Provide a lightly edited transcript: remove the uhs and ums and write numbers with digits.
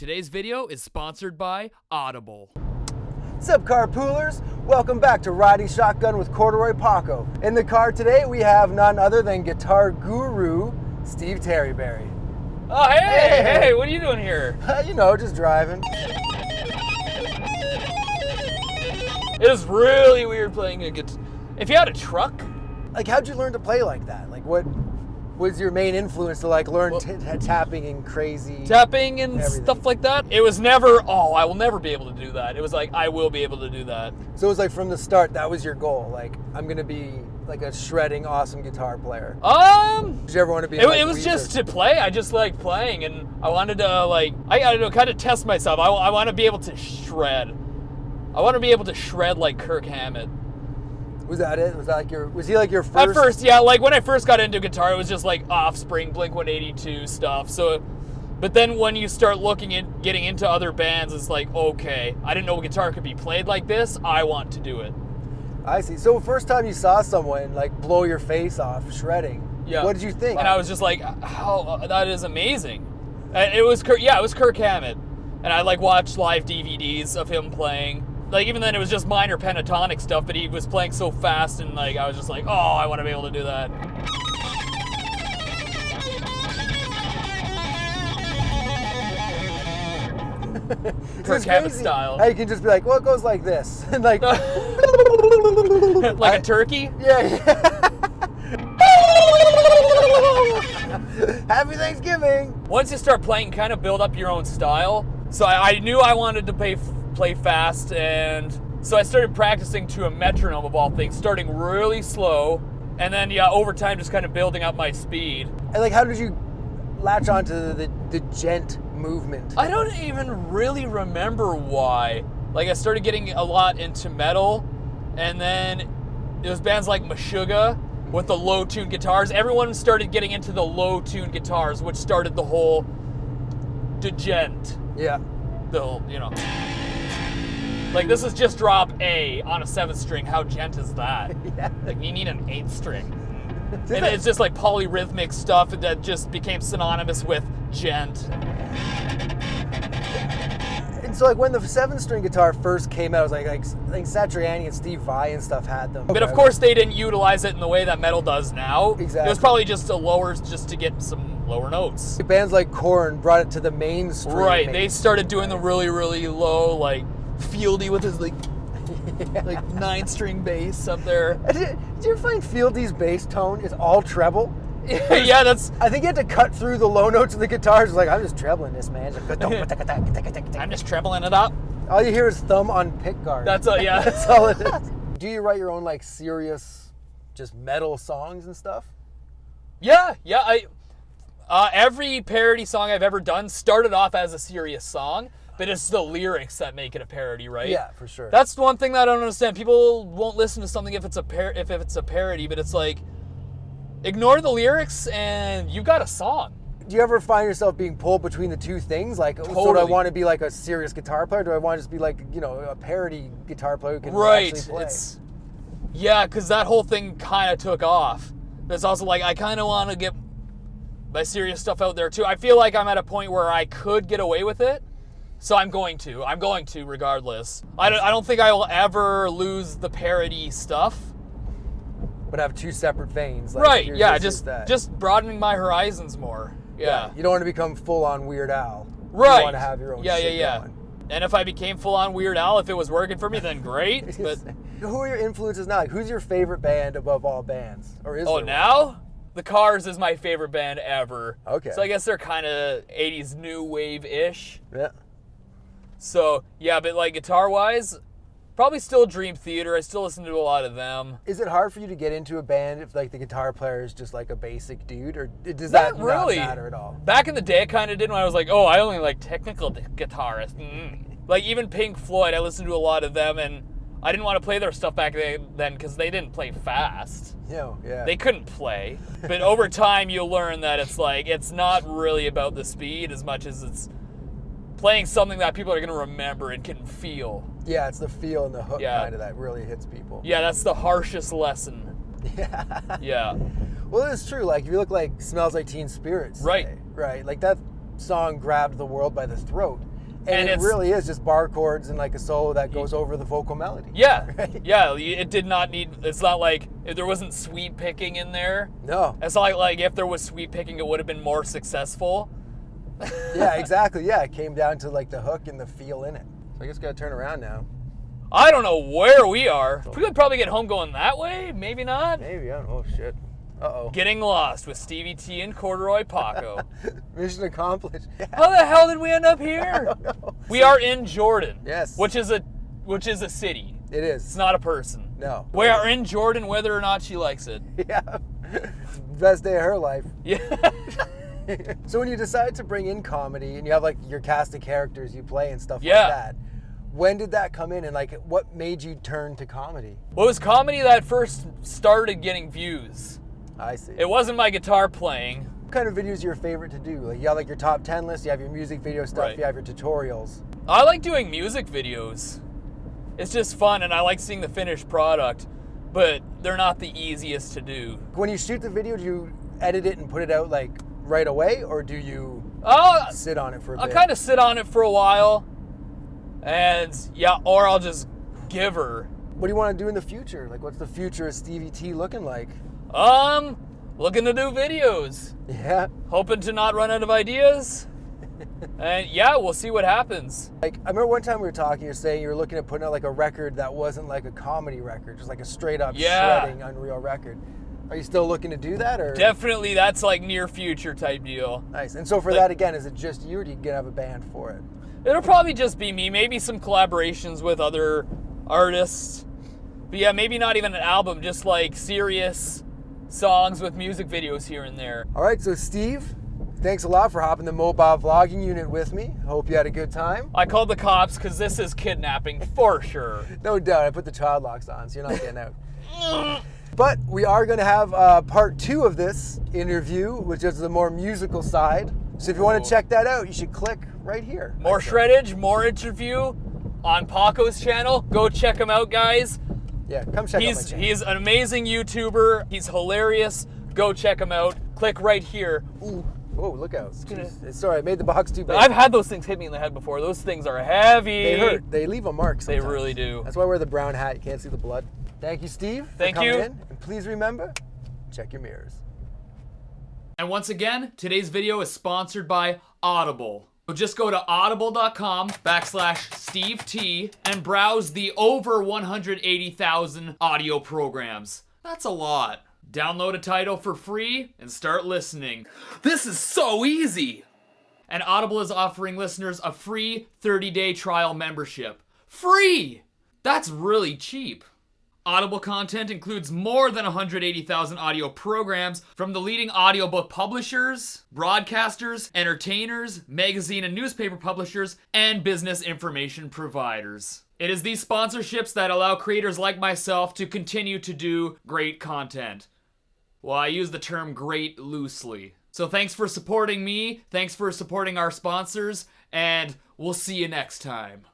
Today's video is sponsored by Audible. What's up, carpoolers? Welcome back to Riding Shotgun with Corduroy Paco. In the car today, we have none other than guitar guru, Steve Terreberry. Oh, hey, what are you doing here? You know, just driving. It is really weird playing a guitar. If you had a truck? Like, how'd you learn to play like that? Like, what was your main influence to, like, learn tapping and crazy... Tapping and everything? Stuff like that? It was never, I will never be able to do that. It was like, I will be able to do that. So it was like, from the start, that was your goal. Like, I'm going to be, like, a shredding, awesome guitar player. Did you ever want to be It was just to play. I just like playing, and I wanted to, like, I don't know, kind of test myself. I want to be able to shred. I want to be able to shred like Kirk Hammett. Was that it? Was he like your first? At first, yeah. Like when I first got into guitar, it was just like Offspring, Blink-182 stuff. So, but then when you start looking at getting into other bands, it's like, okay, I didn't know guitar could be played like this. I want to do it. I see. So first time you saw someone like blow your face off shredding, yeah. What did you think? And I was just like, how that is amazing. It was Kirk Hammett, and I like watched live DVDs of him playing. Like, even then, it was just minor pentatonic stuff, but he was playing so fast, and, like, I was just like, oh, I want to be able to do that. Kirk Hammett style. How you can just be like, well, it goes like this. And, like... like a turkey? Yeah. Happy Thanksgiving! Once you start playing, kind of build up your own style. So I knew I wanted to play fast, and so I started practicing to a metronome of all things, starting really slow, and then over time just kind of building up my speed. And like, how did you latch onto the gent movement? I don't even really remember why. Like, I started getting a lot into metal, and then it was bands like Meshuggah with the low-tuned guitars. Everyone started getting into the low-tuned guitars, which started the whole degent. Yeah. The whole, like, this is just drop A on a 7th string. How gent is that? Yeah. Like, you need an 8th string. And it's just like polyrhythmic stuff that just became synonymous with gent. And so, like, when the 7-string guitar first came out, it was like Satriani and Steve Vai and stuff had them. But of course, they didn't utilize it in the way that metal does now. Exactly. It was probably just just to get some lower notes. Bands like Korn brought it to the mainstream. Right. They started doing the really, really low, like, Fieldy with his, like, yeah. like 9-string bass up there. Did you ever find Fieldy's bass tone is all treble? Yeah, that's... I think you had to cut through the low notes of the guitars. It's like, I'm just trebling this, man. I'm just trebling it up. All you hear is thumb on pick guard. That's all, yeah. That's all it is. Do you write your own, like, serious, just metal songs and stuff? Yeah. Every parody song I've ever done started off as a serious song, but it's the lyrics that make it a parody, right? Yeah, for sure. That's one thing that I don't understand. People won't listen to something if it's a parody, but it's like, ignore the lyrics and you've got a song. Do you ever find yourself being pulled between the two things? Like, Totally. So do I want to be like a serious guitar player? Do I want to just be like, a parody guitar player who can actually play? Yeah, because that whole thing kind of took off. But it's also like, I kind of want to get my serious stuff out there too. I feel like I'm at a point where I could get away with it. So I'm going to regardless. I don't think I will ever lose the parody stuff. But have two separate veins. Like, right, yeah, just broadening my horizons more. Yeah. You don't want to become full-on Weird Al. Right. You want to have your own shit going. And if I became full-on Weird Al, if it was working for me, then great. But who are your influences now? Like, who's your favorite band above all bands? Or is there now? One? The Cars is my favorite band ever. Okay. So I guess they're kind of 80s new wave-ish. Yeah. So, yeah, but like guitar-wise, probably still Dream Theater. I still listen to a lot of them. Is it hard for you to get into a band if like the guitar player is just like a basic dude, or does that not matter at all? Back in the day, it kind of did when I was like, oh, I only like technical guitarists. Like even Pink Floyd, I listened to a lot of them, and I didn't want to play their stuff back then because they didn't play fast. Yeah. They couldn't play. But over time, you'll learn that it's like, it's not really about the speed as much as it's playing something that people are going to remember and can feel. Yeah, it's the feel and the hook kind of that really hits people. Yeah, that's the harshest lesson. Yeah. Yeah. Well, it's true. Like, if you look like Smells Like Teen Spirit, right? Like that song grabbed the world by the throat. And it really is just bar chords and like a solo that goes over the vocal melody. Yeah, right? yeah. It did not need. It's not like if there wasn't sweep picking in there. No. It's not like if there was sweep picking, it would have been more successful. Yeah, exactly. Yeah, it came down to like the hook and the feel in it. So I guess gotta turn around now. I don't know where we are. We could probably get home going that way. Maybe not. Maybe. I don't know. Oh shit. Uh-oh. Getting lost with Stevie T and Corduroy Paco. Mission accomplished. Yeah. How the hell did we end up here? I don't know. We are in Jordan. Yes. Which is a city. It is. It's not a person. No. We are in Jordan whether or not she likes it. Yeah. Best day of her life. Yeah. So when you decide to bring in comedy and you have like your cast of characters you play and stuff Yeah. like that, when did that come in and like what made you turn to comedy? Well, it was comedy that first started getting views. I see. It wasn't my guitar playing. What kind of videos are your favorite to do? Like you have like your top 10 list, you have your music video stuff, Right. you have your tutorials. I like doing music videos. It's just fun and I like seeing the finished product, but they're not the easiest to do. When you shoot the video, do you edit it and put it out like right away, or do you sit on it for a bit? I'll kind of sit on it for a while, and yeah, or I'll just give her. What do you want to do in the future? Like what's the future of Stevie T looking like? Looking to do videos. Yeah. Hoping to not run out of ideas. And yeah, we'll see what happens. Like I remember one time we were talking, you're saying you were looking at putting out like a record that wasn't like a comedy record, just like a straight up shredding Unreal record. Are you still looking to do that, or? Definitely, that's like near future type deal. Nice. And so for that again, is it just you, or do you have a band for it? It'll probably just be me, maybe some collaborations with other artists. But yeah, maybe not even an album, just like serious songs with music videos here and there. All right, so Steve, thanks a lot for hopping the mobile vlogging unit with me. Hope you had a good time. I called the cops because this is kidnapping for sure. No doubt. I put the child locks on, so you're not getting out. But we are going to have part 2 of this interview, which is the more musical side. So if you want to check that out, you should click right here. More shreddage, more interview on Paco's channel. Go check him out, guys. Yeah, come check out my channel. He's an amazing YouTuber. He's hilarious. Go check him out. Click right here. Ooh. Whoa, look out. Sorry, I made the box too big. I've had those things hit me in the head before. Those things are heavy. They hurt. They leave a mark sometimes. They really do. That's why I wear the brown hat. You can't see the blood. Thank you, Steve, for coming in. And please remember, check your mirrors. And once again, today's video is sponsored by Audible. So just go to audible.com/Steve T and browse the over 180,000 audio programs. That's a lot. Download a title for free and start listening. This is so easy. And Audible is offering listeners a free 30-day trial membership. Free! That's really cheap. Audible content includes more than 180,000 audio programs from the leading audiobook publishers, broadcasters, entertainers, magazine and newspaper publishers, and business information providers. It is these sponsorships that allow creators like myself to continue to do great content. Well, I use the term great loosely. So thanks for supporting me, thanks for supporting our sponsors, and we'll see you next time.